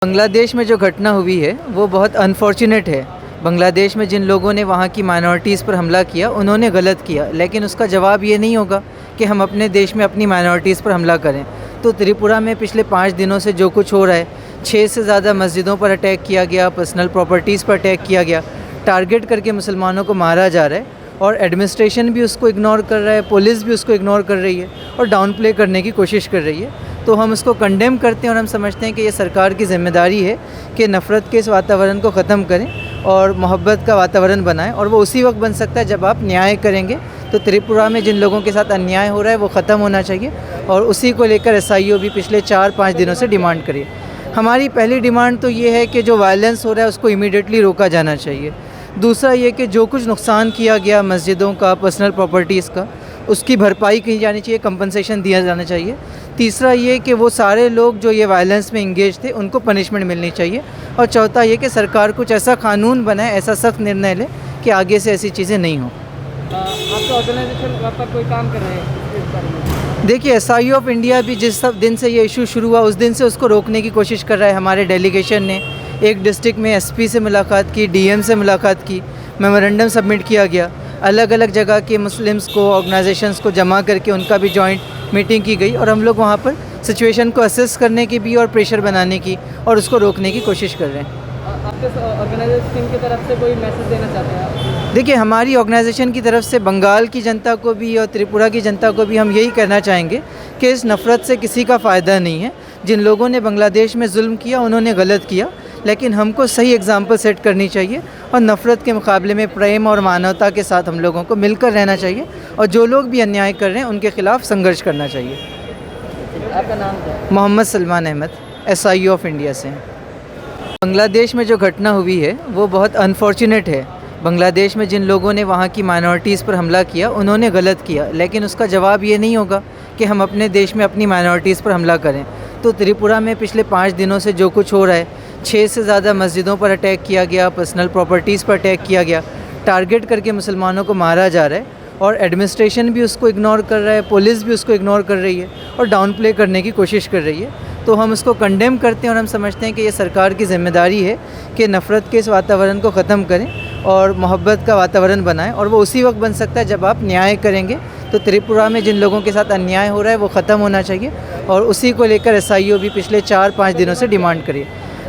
बांग्लादेश में जो घटना हुई है वो बहुत अनफॉर्चुनेट है। बांग्लादेश में जिन लोगों ने वहाँ की माइनॉरिटीज़ पर हमला किया उन्होंने गलत किया, लेकिन उसका जवाब ये नहीं होगा कि हम अपने देश में अपनी माइनॉरिटीज़ पर हमला करें। तो त्रिपुरा में पिछले 5 दिनों से जो कुछ हो रहा है, 6 से ज़्यादा मस्जिदों पर अटैक किया गया, पर्सनल प्रॉपर्टीज़ पर अटैक किया गया, टारगेट करके मुसलमानों को मारा जा रहा है और एडमिनिस्ट्रेशन भी उसको इग्नोर कर रहा है, पुलिस भी उसको इग्नोर कर रही है और डाउन प्ले करने की कोशिश कर रही है। तो हम उसको कंडेम करते हैं और हम समझते हैं कि ये सरकार की ज़िम्मेदारी है कि नफ़रत के इस वातावरण को ख़त्म करें और मोहब्बत का वातावरण बनाएं, और वो उसी वक्त बन सकता है जब आप न्याय करेंगे। तो त्रिपुरा में जिन लोगों के साथ अन्याय हो रहा है वो ख़त्म होना चाहिए और उसी को लेकर SIO भी पिछले 4-5 दिनों से डिमांड करी। हमारी पहली डिमांड तो ये है कि जो वायलेंस हो रहा है उसको इमीडिएटली रोका जाना चाहिए। दूसरा ये कि जो कुछ नुकसान किया गया मस्जिदों का, पर्सनल प्रॉपर्टीज़ का, उसकी भरपाई की जानी चाहिए, कंपनसेशन दिया जाना चाहिए। तीसरा ये कि वो सारे लोग जो ये वायलेंस में इंगेज थे उनको पनिशमेंट मिलनी चाहिए। और चौथा ये कि सरकार कुछ ऐसा कानून बनाए, ऐसा सख्त निर्णय ले कि आगे से ऐसी चीज़ें नहीं हों। आपका ऑर्गेनाइजेशन आपका कोई काम कर रहे हैं इस बारे में? देखिए, SIO ऑफ इंडिया भी जिस दिन से ये इशू शुरू हुआ उस दिन से उसको रोकने की कोशिश कर रहा है। हमारे डेलीगेशन ने एक डिस्ट्रिक्ट में SP से मुलाकात की, DM से मुलाकात की, मेमोरेंडम सबमिट किया गया, अलग अलग जगह के मुस्लिम्स को, ऑर्गेनाइजेशंस को जमा करके उनका भी जॉइंट मीटिंग की गई और हम लोग वहाँ पर सिचुएशन को असेस करने की भी और प्रेशर बनाने की और उसको रोकने की कोशिश कर रहे हैं। आपके ऑर्गेनाइजेशन की तरफ से कोई मैसेज देना चाहते हैं आप? देखिए, हमारी ऑर्गेनाइजेशन की तरफ से बंगाल की जनता को भी और त्रिपुरा की जनता को भी हम यही कहना चाहेंगे कि इस नफ़रत से किसी का फ़ायदा नहीं है। जिन लोगों ने बांग्लादेश में जुल्म किया उन्होंने गलत किया, लेकिन हमको सही एग्जाम्पल सेट करनी चाहिए और नफ़रत के मुकाबले में प्रेम और मानवता के साथ हम लोगों को मिलकर रहना चाहिए और जो लोग भी अन्याय कर रहे हैं उनके खिलाफ संघर्ष करना चाहिए। आपका नाम क्या है? Mohammad Salman Ahmad, SIO of India से। बांग्लादेश में जो घटना हुई है वो बहुत अनफॉर्चुनेट है। बांग्लादेश में जिन लोगों ने वहाँ की माइनॉरिटीज़ पर हमला किया उन्होंने गलत किया, लेकिन उसका जवाब ये नहीं होगा कि हम अपने देश में अपनी माइनॉरिटीज़ पर हमला करें। तो त्रिपुरा में पिछले 5 दिनों से जो कुछ हो रहा है, 6 से ज़्यादा मस्जिदों पर अटैक किया गया, पर्सनल प्रॉपर्टीज़ पर अटैक किया गया, टारगेट करके मुसलमानों को मारा जा रहा है और एडमिनिस्ट्रेशन भी उसको इग्नोर कर रहा है, पुलिस भी उसको इग्नोर कर रही है और डाउन प्ले करने की कोशिश कर रही है। तो हम उसको कंडेम करते हैं और हम समझते हैं कि ये सरकार की ज़िम्मेदारी है कि नफ़रत के इस वातावरण को ख़त्म करें और मोहब्बत का वातावरण बनाएं, और वो उसी वक्त बन सकता है जब आप न्याय करेंगे। तो त्रिपुरा में जिन लोगों के साथ अन्याय हो रहा है वो ख़त्म होना चाहिए और उसी को लेकर SIO भी पिछले 4-5 दिनों से डिमांड करी।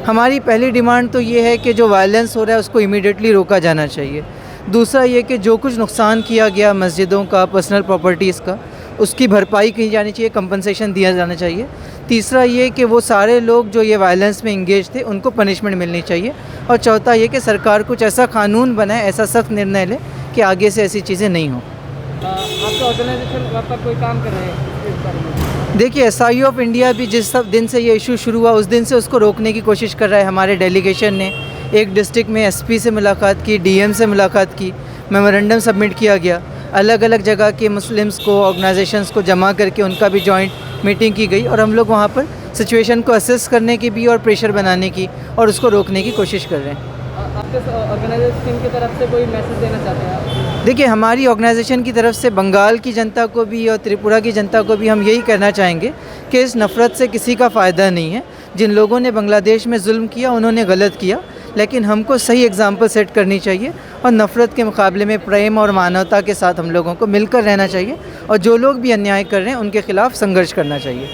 हमारी पहली डिमांड तो ये है कि जो वायलेंस हो रहा है उसको इमीडिएटली रोका जाना चाहिए। दूसरा ये कि जो कुछ नुकसान किया गया मस्जिदों का, पर्सनल प्रॉपर्टीज़ का, उसकी भरपाई की जानी चाहिए, कंपनसेशन दिया जाना चाहिए। तीसरा ये कि वो सारे लोग जो ये वायलेंस में इंगेज थे उनको पनिशमेंट मिलनी चाहिए और चौथा ये कि सरकार कुछ ऐसा कानून बनाए, ऐसा सख्त निर्णय ले कि आगे से ऐसी चीज़ें नहीं हों। आपका ऑर्गेनाइजेशन आपका कोई काम कर रहे हैं इस बारे में? देखिए, SIO ऑफ इंडिया भी जिस दिन से ये इशू शुरू हुआ उस दिन से उसको रोकने की कोशिश कर रहा है। हमारे डेलीगेशन ने एक डिस्ट्रिक्ट में SP से मुलाकात की, DM से मुलाकात की, मेमोरेंडम सबमिट किया गया, अलग अलग जगह के मुस्लिम्स को, ऑर्गेनाइजेशंस को जमा करके उनका भी जॉइंट मीटिंग की गई और हम लोग वहाँ पर सिचुएशन को असेस करने की भी और प्रेशर बनाने की और उसको रोकने की कोशिश कर रहे हैं। आपके ऑर्गेनाइजेशन की तरफ से कोई मैसेज देना चाहते हैं आप? देखिए, हमारी ऑर्गेनाइजेशन की तरफ से बंगाल की जनता को भी और त्रिपुरा की जनता को भी हम यही कहना चाहेंगे कि इस नफ़रत से किसी का फ़ायदा नहीं है। जिन लोगों ने बांग्लादेश में जुल्म किया उन्होंने गलत किया, लेकिन हमको सही एग्जाम्पल सेट करनी चाहिए और नफ़रत के मुकाबले में प्रेम और मानवता के साथ हम लोगों को मिलकर रहना चाहिए और जो लोग भी अन्याय कर रहे हैं उनके खिलाफ संघर्ष करना चाहिए।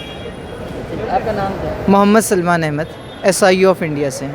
आपका नाम क्या है? Mohammad Salman Ahmad, SIO of India से।